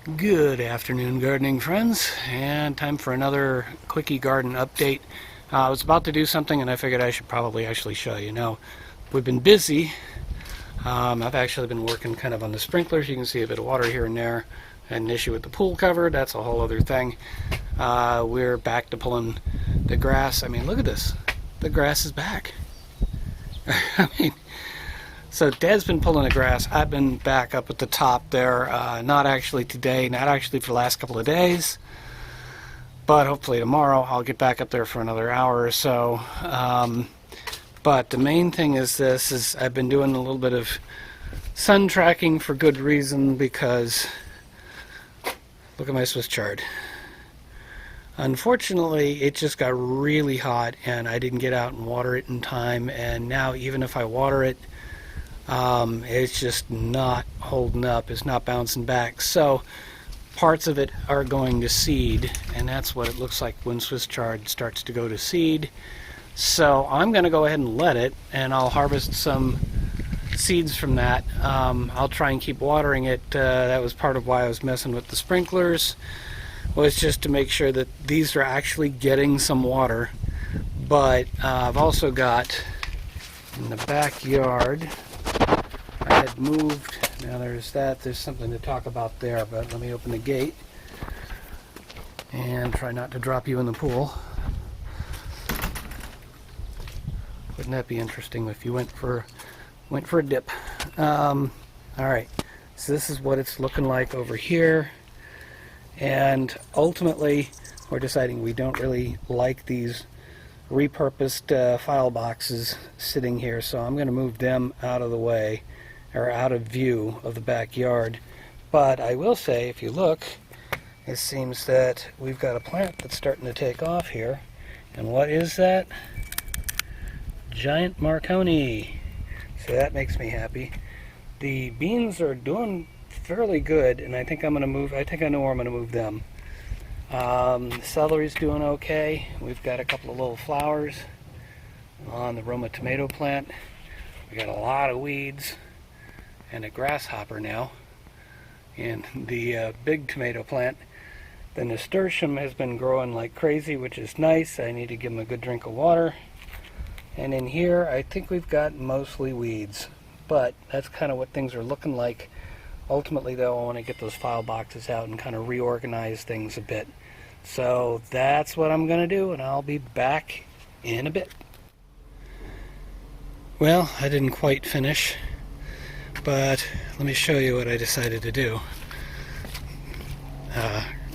Good afternoon, gardening friends, and time for another quickie garden update. I was about to do something and I figured I should probably actually show you. Now, we've been busy. I've actually been working kind of on the sprinklers. You can see a bit of water here and there. An issue with the pool cover, that's a whole other thing. We're back to pulling the grass. I mean, look at this. The grass is back. I mean, so Dad's been pulling the grass. I've been back up at the top there. Not actually today, not actually for the last couple of days, but hopefully tomorrow I'll get back up there for another hour or so. But the main thing is this, is I've been doing a little bit of sun tracking for good reason, because look at my Swiss chard. Unfortunately, it just got really hot and I didn't get out and water it in time, and now even if I water it, it's just not holding up, it's not bouncing back. So parts of it are going to seed, and that's what it looks like when Swiss chard starts to go to seed. So I'm going to go ahead and let it, and I'll harvest some seeds from that. I'll try and keep watering it. That was part of why I was messing with the sprinklers, was just to make sure that these are actually getting some water. But I've also got in the backyard, I had moved, now there's something to talk about there, but let me open the gate and try not to drop you in the pool. Wouldn't that be interesting if you went for a dip? Alright, so this is what it's looking like over here, and ultimately we're deciding we don't really like these repurposed file boxes sitting here, so I'm going to move them out of the way, or out of view of the backyard. But I will say, if you look, it seems that we've got a plant that's starting to take off here. And what is that? Giant Marconi. So that makes me happy. The beans are doing fairly good, and I think I know where I'm going to move them. The celery's doing okay. We've got a couple of little flowers on the Roma tomato plant. We got a lot of weeds and a grasshopper now in the big tomato plant. The nasturtium has been growing like crazy, which is nice. I need to give them a good drink of water. And in here, I think we've got mostly weeds, but that's kind of what things are looking like. Ultimately, though, I want to get those file boxes out and kind of reorganize things a bit. So that's what I'm going to do, and I'll be back in a bit. Well, I didn't quite finish, but let me show you what I decided to do.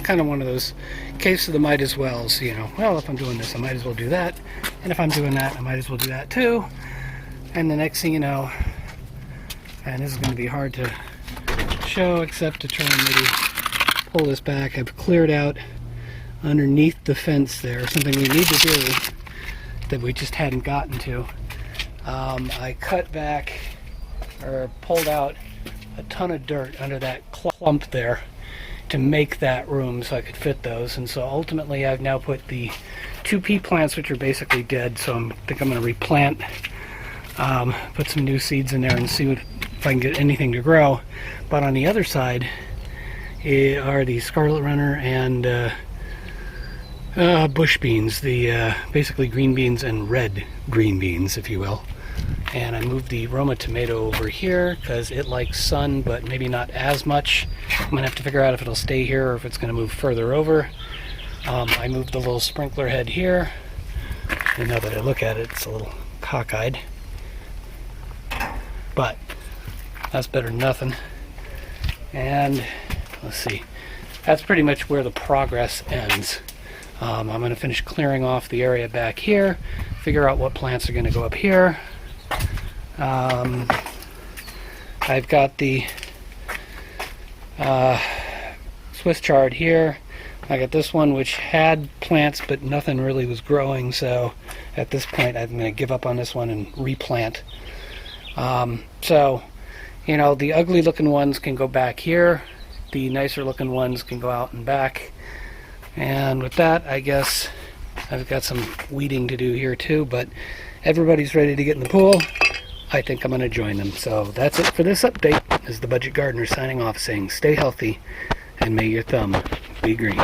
Kind of one of those cases of the might as wells, you know. Well, if I'm doing this, I might as well do that. And if I'm doing that, I might as well do that too. And the next thing you know, and this is going to be hard to show except to try and maybe pull this back, I've cleared out underneath the fence there, something we need to do that we just hadn't gotten to. I cut back, or pulled out a ton of dirt under that clump there to make that room so I could fit those. And so ultimately I've now put the two pea plants, which are basically dead, so I think I'm going to replant, put some new seeds in there and see if I can get anything to grow. But on the other side are the scarlet runner and bush beans, the basically green beans and red green beans, if you will. And I moved the Roma tomato over here because it likes sun, but maybe not as much. I'm going to have to figure out if it'll stay here or if it's going to move further over. I moved the little sprinkler head here, and now that I look at it, it's a little cockeyed. But that's better than nothing. And let's see, that's pretty much where the progress ends. I'm going to finish clearing off the area back here, figure out what plants are going to go up here. I've got the Swiss chard here. I got this one which had plants but nothing really was growing, so at this point I'm going to give up on this one and replant. So, you know, the ugly looking ones can go back here, the nicer looking ones can go out and back. And with that, I guess I've got some weeding to do here too, but everybody's ready to get in the pool. I think I'm going to join them. So that's it for this update. This is the Budget Gardener signing off, saying stay healthy and may your thumb be green.